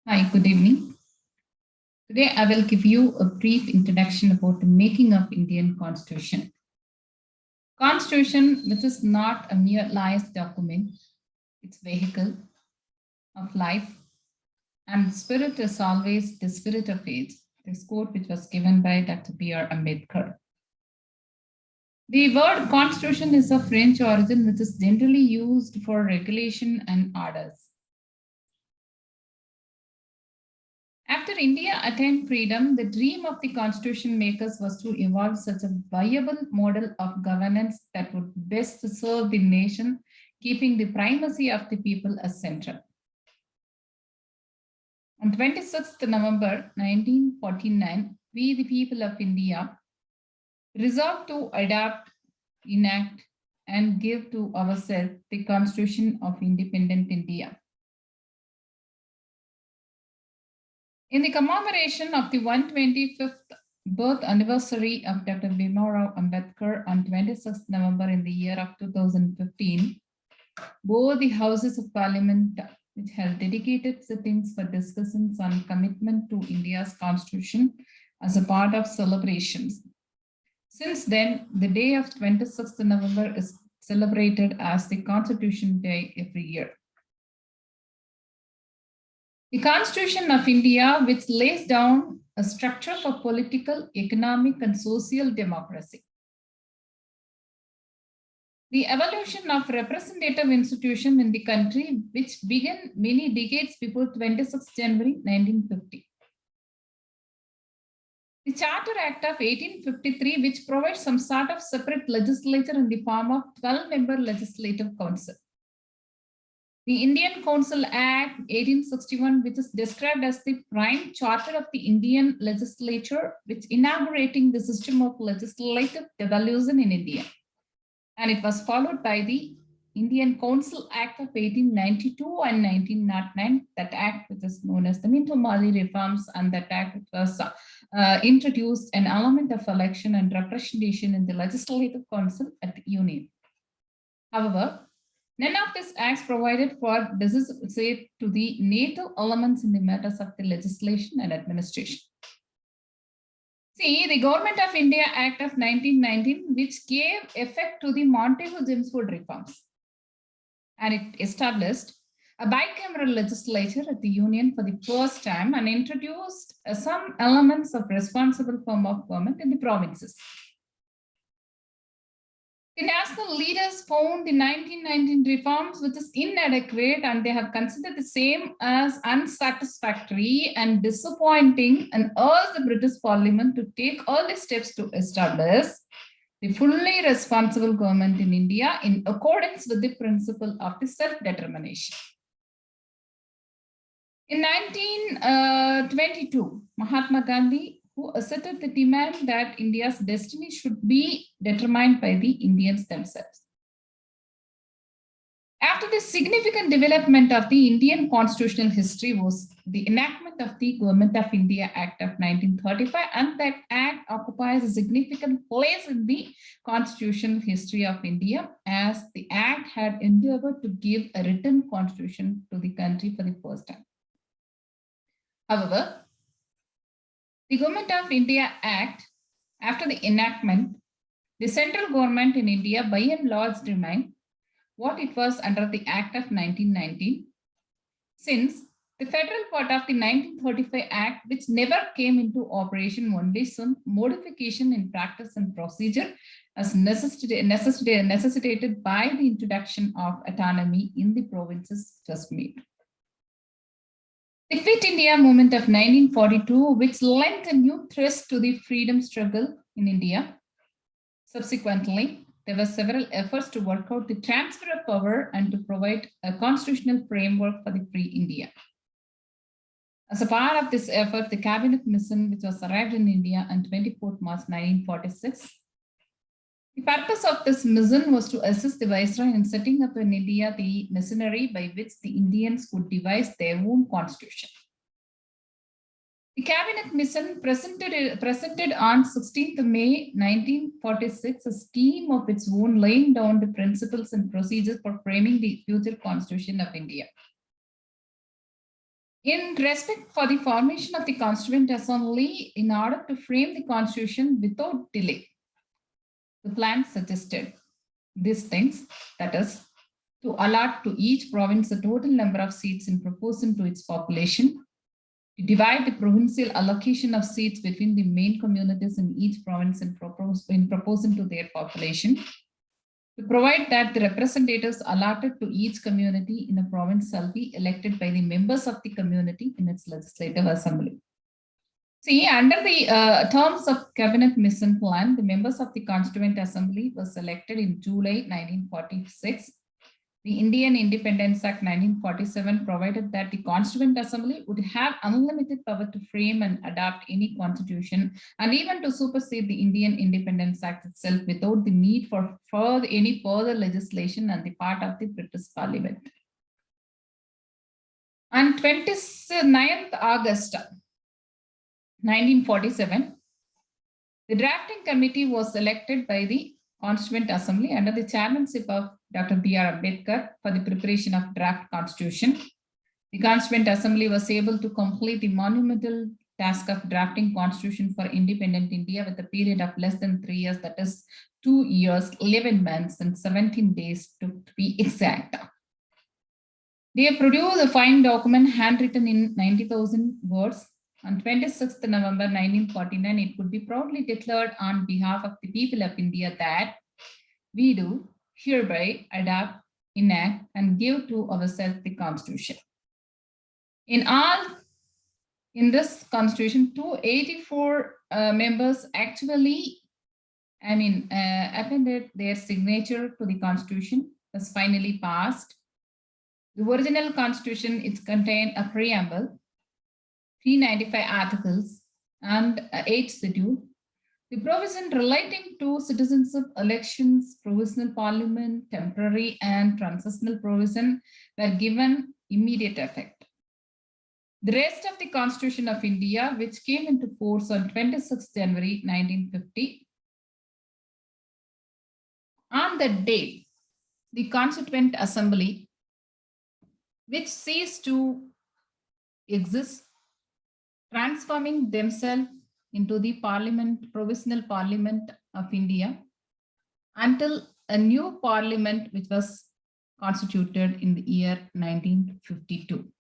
Hi, good evening. Today I will give you a brief introduction about the making of Indian Constitution. Constitution, which is not a mere lies document, it's vehicle of life, and spirit is always the spirit of age. This quote which was given by Dr. B.R. Ambedkar. The word constitution is of French origin, which is generally used for regulation and orders. After India attained freedom, the dream of the constitution makers was to evolve such a viable model of governance that would best serve the nation, keeping the primacy of the people as central. On 26th November 1949, we, the people of India, resolved to adopt, enact, and give to ourselves the Constitution of Independent India. In the commemoration of the 125th birth anniversary of Dr. Bhimrao Ambedkar on 26th November in the year of 2015, both the Houses of Parliament, which held dedicated sittings for discussions on commitment to India's constitution as a part of celebrations. Since then, the day of 26th November is celebrated as the Constitution Day every year. The Constitution of India, which lays down a structure for political, economic, and social democracy. The evolution of representative institution in the country, which began many decades before 26 January 1950. The Charter Act of 1853, which provides some sort of separate legislature in the form of 12-member legislative council. The Indian Council Act 1861, which is described as the prime charter of the Indian legislature, which inaugurating the system of legislative devolution in India. And it was followed by the Indian Council Act of 1892 and 1909, that act which is known as the Minto-Mali reforms, and that act which was introduced an element of election and representation in the Legislative Council at the Union. However, none of these acts provided for say to the native elements in the matters of the legislation and administration. See, the Government of India Act of 1919, which gave effect to the Montagu-Chelmsford reforms, and it established a bicameral legislature at the Union for the first time and introduced some elements of responsible form of government in the provinces. The national leaders found the 1919 reforms which is inadequate, and they have considered the same as unsatisfactory and disappointing, and urged the British Parliament to take all the steps to establish the fully responsible government in India in accordance with the principle of the self-determination. In 1922, Mahatma Gandhi, who asserted the demand that India's destiny should be determined by the Indians themselves. After the significant development of the Indian constitutional history was the enactment of the Government of India Act of 1935, and that act occupies a significant place in the constitutional history of India, as the act had endeavored to give a written constitution to the country for the first time. However, the Government of India Act, after the enactment, the central government in India by and large remained what it was under the Act of 1919, since the federal part of the 1935 Act, which never came into operation, only some modification in practice and procedure as necessitated by the introduction of autonomy in the provinces was made. The Quit India movement of 1942, which lent a new thrust to the freedom struggle in India. Subsequently, there were several efforts to work out the transfer of power and to provide a constitutional framework for the free India. As a part of this effort, the cabinet mission, which was arrived in India on 24th March 1946, the purpose of this mission was to assist the Viceroy in setting up in India the machinery by which the Indians could devise their own constitution. The cabinet mission presented on 16th May 1946 a scheme of its own, laying down the principles and procedures for framing the future constitution of India. In respect for the formation of the Constituent Assembly, in order to frame the Constitution without delay, the plan suggested these things, that is, to allot to each province a total number of seats in proportion to its population, to divide the provincial allocation of seats between the main communities in each province in proportion to their population, to provide that the representatives allotted to each community in a province shall be elected by the members of the community in its legislative assembly. See, under the terms of Cabinet Mission Plan, the members of the Constituent Assembly were selected in July 1946. The Indian Independence Act 1947 provided that the Constituent Assembly would have unlimited power to frame and adopt any constitution and even to supersede the Indian Independence Act itself without the need for any further legislation on the part of the British Parliament. On 29th August 1947, the drafting committee was elected by the Constituent Assembly under the chairmanship of Dr. B.R. Ambedkar for the preparation of draft constitution. The Constituent Assembly was able to complete the monumental task of drafting constitution for independent India with a period of less than 3 years, that is 2 years, 11 months, and 17 days to be exact. They have produced a fine document handwritten in 90,000 words. On 26th November 1949, it could be proudly declared on behalf of the people of India that we do hereby adopt, enact, and give to ourselves the Constitution. In this Constitution, 284 members actually, appended their signature to the Constitution, was finally passed. The original Constitution, it contained a preamble, 395 articles, and 8 schedule. The provision relating to citizenship, elections, provisional parliament, temporary and transitional provision were given immediate effect. The rest of the Constitution of India, which came into force on 26 January 1950, on that day, the Constituent Assembly, which ceased to exist, transforming themselves into the provisional parliament of India, until a new parliament which was constituted in the year 1952.